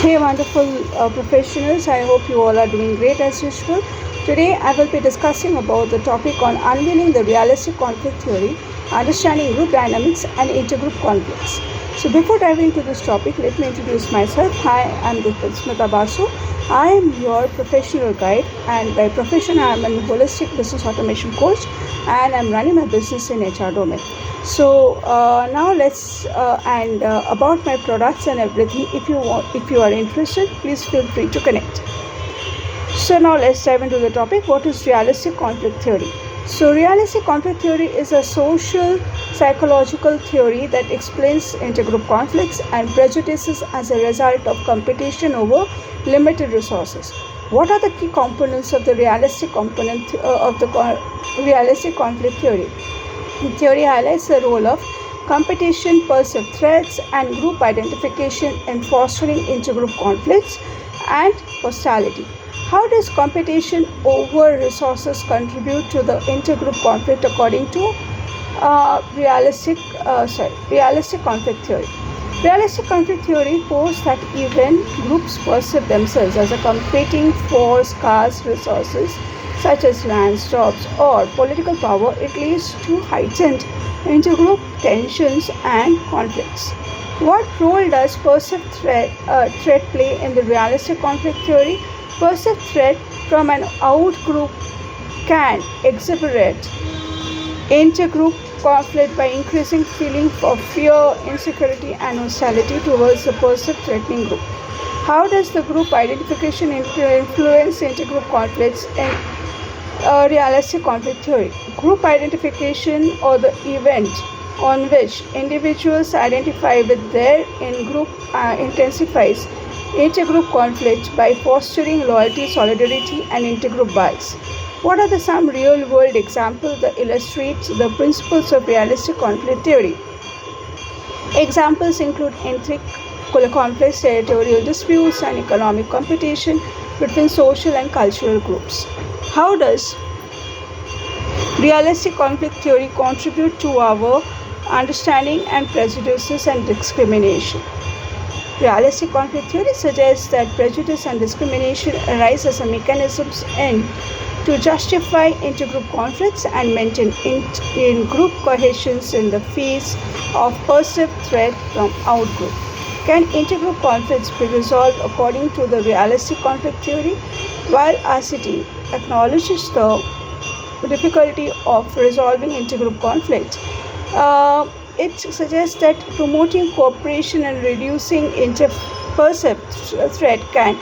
Hey, wonderful professionals. I hope you all are doing great as usual. Today, I will be discussing about the topic on unveiling the realistic conflict theory, understanding group dynamics, and intergroup conflicts. So, before diving into this topic, let me introduce myself. Hi, I'm Smita Basu. I am your professional guide, and by profession, I am a holistic business automation coach, and I'm running my business in HR domain. So now let's and about my products and everything. If you are interested, please feel free to connect. So now let's dive into the topic. What is realistic conflict theory? So realistic conflict theory is a social psychological theory that explains intergroup conflicts and prejudices as a result of competition over limited resources. What are the key components of the realistic component of the realistic conflict theory? The theory highlights the role of competition, perceived threats, and group identification in fostering intergroup conflicts and hostility. How does competition over resources contribute to the intergroup conflict according to realistic conflict theory? Realistic conflict theory posits that even groups perceive themselves as a competing for scarce resources such as lands, jobs, or political power, it leads to heightened intergroup tensions and conflicts. What role does perceived threat play in the realistic conflict theory? Perceived threat from an outgroup can exacerbate intergroup conflict by increasing feeling of fear, insecurity, and hostility towards the perceived threatening group. How does the group identification influence intergroup conflicts in realistic conflict theory? Group identification, or the event on which individuals identify with their in-group intensifies intergroup conflict by fostering loyalty, solidarity, and intergroup bias. What are some real-world examples that illustrate the principles of realistic conflict theory? Examples include ethnic conflicts, territorial disputes, and economic competition between social and cultural groups. How does realistic conflict theory contribute to our understanding and prejudices and discrimination? Realistic conflict theory suggests that prejudice and discrimination arise as mechanisms to justify intergroup conflicts and maintain in-group cohesion in the face of perceived threat from outgroup. Can intergroup conflicts be resolved according to the realistic conflict theory? While RCT acknowledges the difficulty of resolving intergroup conflict, it suggests that promoting cooperation and reducing perceived threat can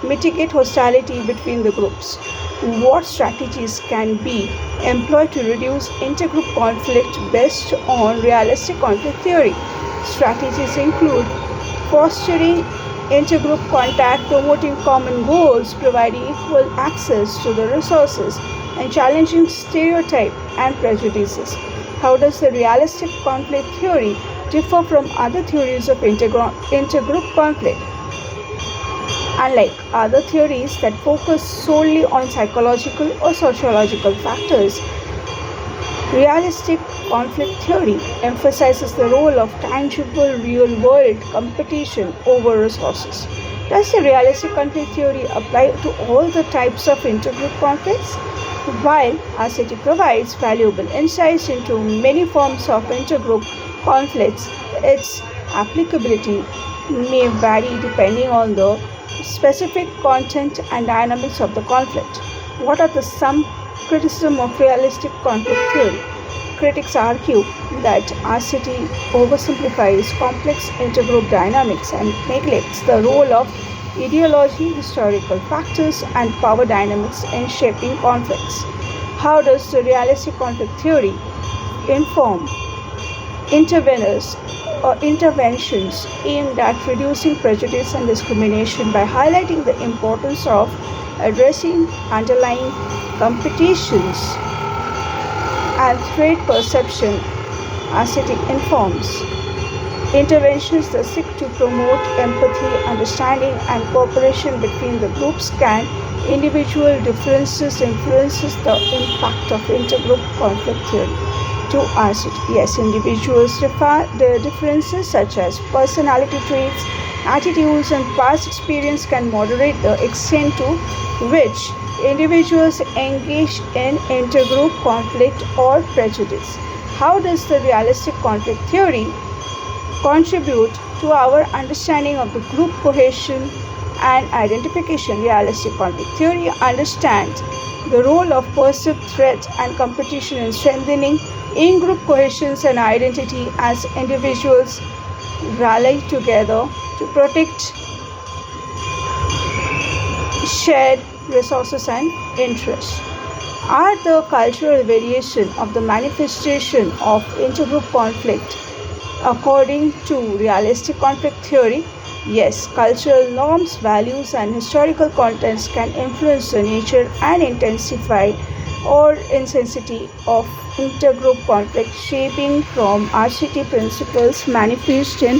mitigate hostility between the groups. What strategies can be employed to reduce intergroup conflict based on realistic conflict theory? Strategies include fostering intergroup contact, promoting common goals, providing equal access to the resources, and challenging stereotypes and prejudices. How does the realistic conflict theory differ from other theories of intergroup conflict? Unlike other theories that focus solely on psychological or sociological factors, realistic conflict theory emphasizes the role of tangible real-world competition over resources. Does the realistic conflict theory apply to all the types of intergroup conflicts? While RCT provides valuable insights into many forms of intergroup conflicts, its applicability may vary depending on the specific content and dynamics of the conflict. What are some criticism of realistic conflict theory? Critics argue that RCT oversimplifies complex intergroup dynamics and neglects the role of ideology, historical factors, and power dynamics in shaping conflicts. How does the realistic conflict theory inform interventions aimed at reducing prejudice and discrimination by highlighting the importance of addressing underlying competitions and threat perception? RCT informs interventions that seek to promote empathy, understanding, and cooperation between the groups. Can individual differences influences the impact of intergroup conflict theory? To RCT, yes, individuals differences such as personality traits attitudes, and past experience can moderate the extent to which individuals engage in intergroup conflict or prejudice. How does the realistic conflict theory contribute to our understanding of the group cohesion and identification? Realistic conflict theory understands the role of perceived threat and competition in strengthening in group cohesion and identity as individuals rally together to protect shared resources and interests. Are the cultural variation of the manifestation of intergroup conflict according to realistic conflict theory? Yes, cultural norms, values, and historical contexts can influence the nature and intensify or intensity of intergroup conflict, shaping from RCT principles manifest in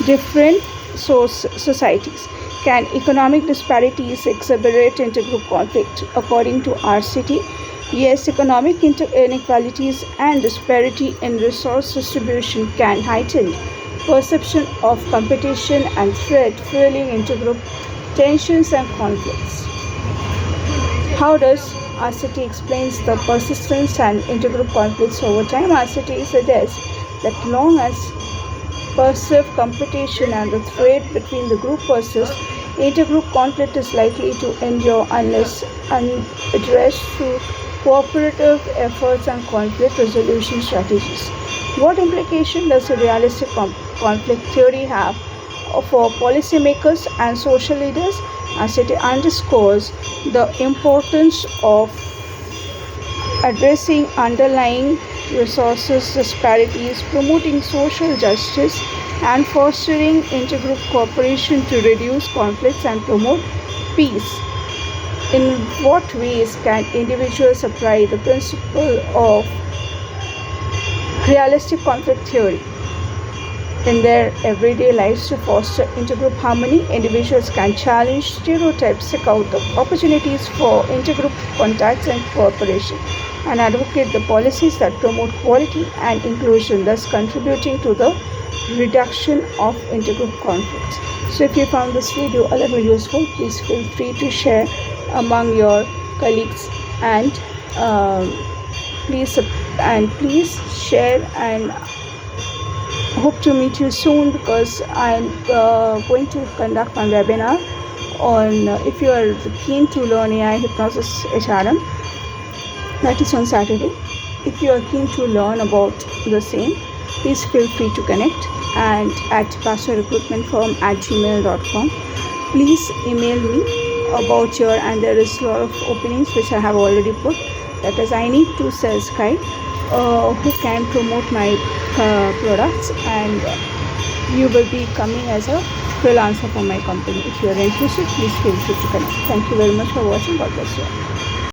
different societies. Can economic disparities exacerbate intergroup conflict? According to RCT, yes, economic inequalities and disparity in resource distribution can heighten perception of competition and threat, fueling intergroup tensions and conflicts. How does RCT explains the persistence and intergroup conflicts over time? RCT suggests that long as perceived competition and the threat between the group persists, intergroup conflict is likely to endure unless addressed through cooperative efforts and conflict resolution strategies. What implication does a realistic conflict theory have for policymakers and social leaders? As it underscores the importance of addressing underlying resources disparities, promoting social justice, and fostering intergroup cooperation to reduce conflicts and promote peace. In what ways can individuals apply the principle of realistic conflict theory in their everyday lives to foster intergroup harmony? Individuals can challenge stereotypes, seek out the opportunities for intergroup contacts and cooperation, and advocate the policies that promote quality and inclusion, thus contributing to the reduction of intergroup conflicts. So if you found this video a little useful, please feel free to share among your colleagues, and please share, and hope to meet you soon, because I'm going to conduct one webinar on if you are keen to learn AI hypnosis HRM. That is on Saturday. If you are keen to learn about the same, please feel free to connect and at pastorrecruitmentfirm@gmail.com. Please email me about your, and there is a lot of openings which I have already put. That is, I need 2 sales guys who can promote my products, and you will be coming as a freelancer for my company. If you are interested, please feel free to connect. Thank you very much for watching. God bless you.